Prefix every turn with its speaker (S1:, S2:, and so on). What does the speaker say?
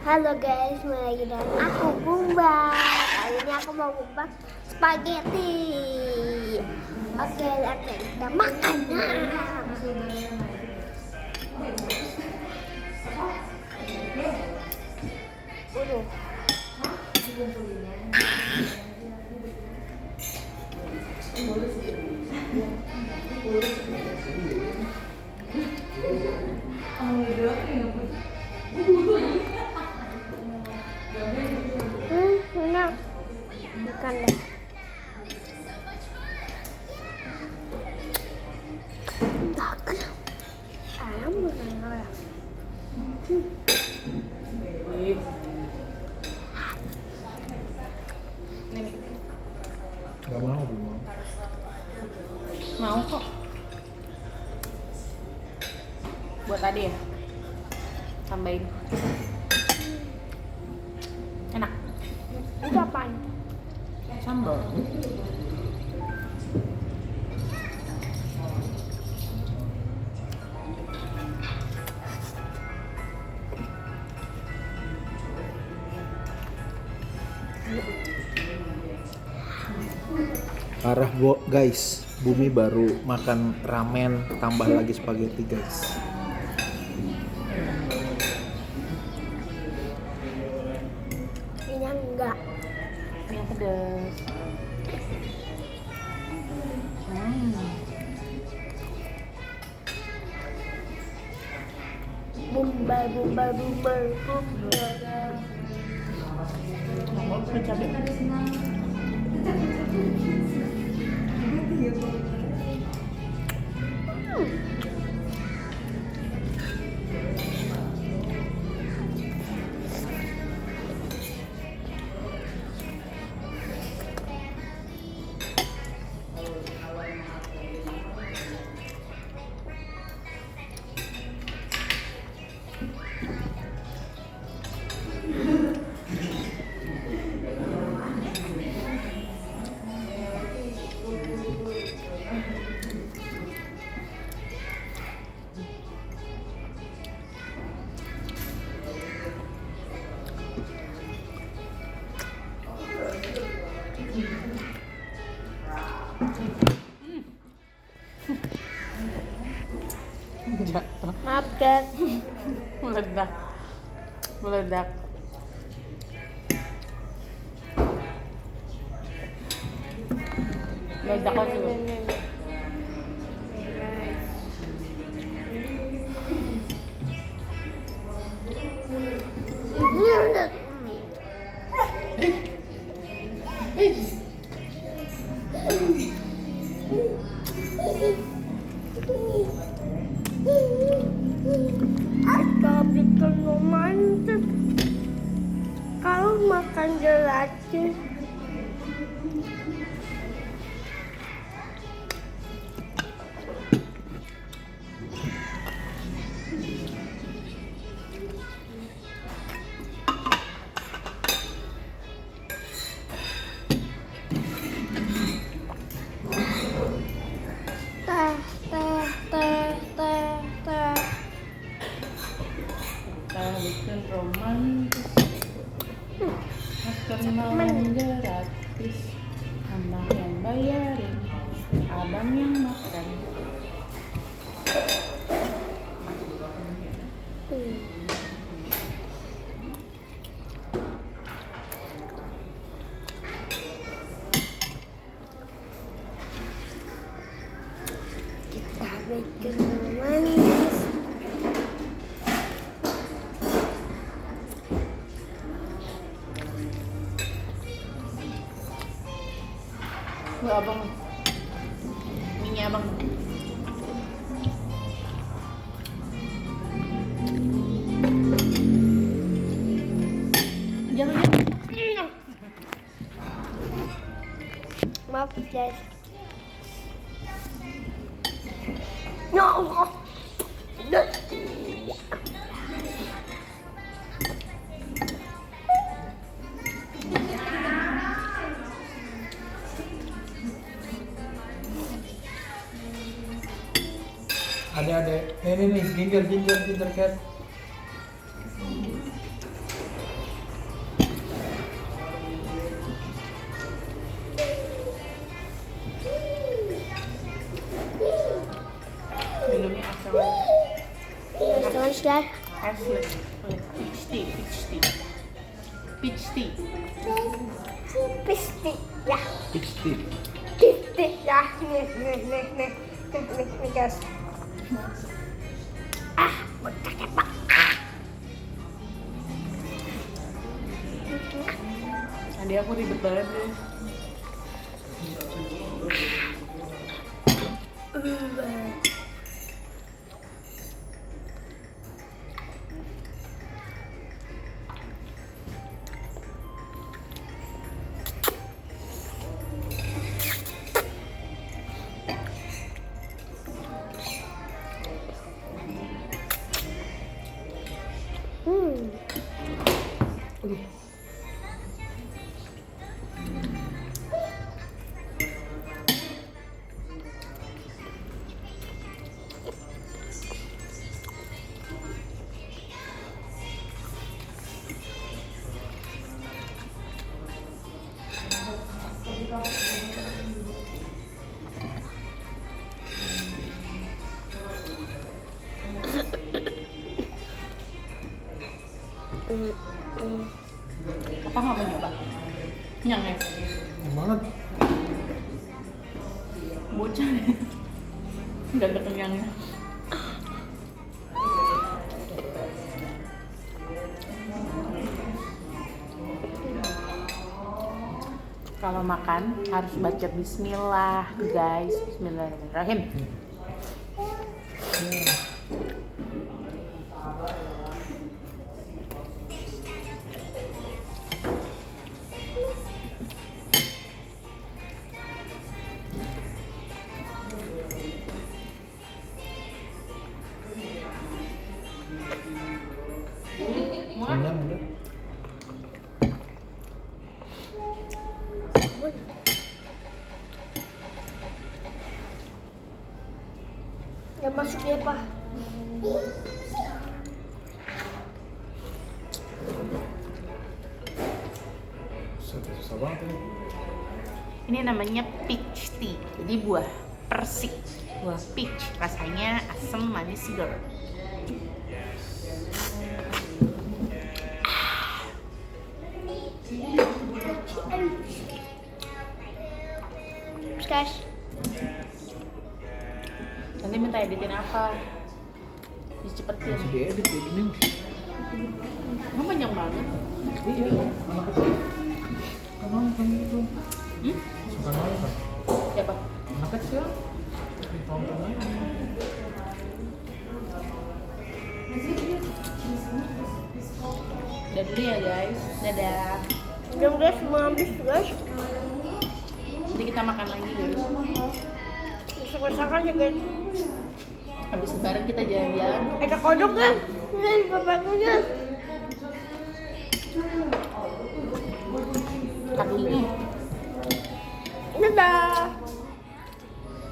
S1: Halo guys, lagi dengan aku Bumba. Kali ini aku mau mukbang spaghetti. Oke, kita makan. Enak. Makan deh. Bagus. Ayam bukan ya.
S2: Gak mau, belum.
S3: Mau kok. Buat tadi ya? Tambahin. Enak.
S1: Itu apaan?
S3: Sambal.
S2: Parah guys, Bumi baru makan ramen tambah lagi spaghetti guys.
S1: Ini enggak.
S3: Yang pedas.
S1: Bumba.
S3: Mau cabai?
S1: Maaf guys.
S3: Meledak. Meledak. Meledak aja lu.
S1: Tapi romantis kalau makan gelatin.
S3: Kita bikin romantis. Kenalan gratis. Abang yang bayarin, abang yang makan.
S1: Kita bikin romantis.
S3: Lu abang, ini abang. Jangan.
S1: Maaf guys. Ya Allah.
S2: Ada nih ginger cat.
S1: guys.
S3: Asli. Peach tea, peach tea. Peach tea.
S1: Pisti. Ya.
S2: Pisti.
S1: Pisti. Ya. Nih, guys. Bocah kepak.
S3: Tadi aku ribet banget deh. Apa nggak mau nyoba? Kenyang ya?
S2: Banget.
S3: Bocah nih. Nggak ada kenyangnya. Kalau makan harus baca bismillah, guys. Bismillahirrahmanirrahim.
S2: Kenyang udah.
S1: Ya masuk ya, Pak.
S2: Susah banget ini.
S3: Ini namanya peach tea. Jadi buah persik, buah peach. Rasanya asam manis segar.
S1: Guys.
S3: Nanti minta editin apa? Dicepetin.
S2: Masih diedit kayak gini.
S3: Emang panjang banget.
S2: Iya, anak kecil. Kan nonton gitu. Suka nonton.
S3: Siapa?
S2: Anak kecil. Ditonton aja.
S3: Udah dulu ya guys. Dadah.
S1: Udah guys, mau habis guys.
S3: Nanti kita makan lagi guys.
S1: Besok-besokan ya guys.
S3: Habis lebaran kita jalan-jalan.
S1: Ada kodok kan? Ini bapakku guys.
S3: Makan dulu.
S1: Dadah.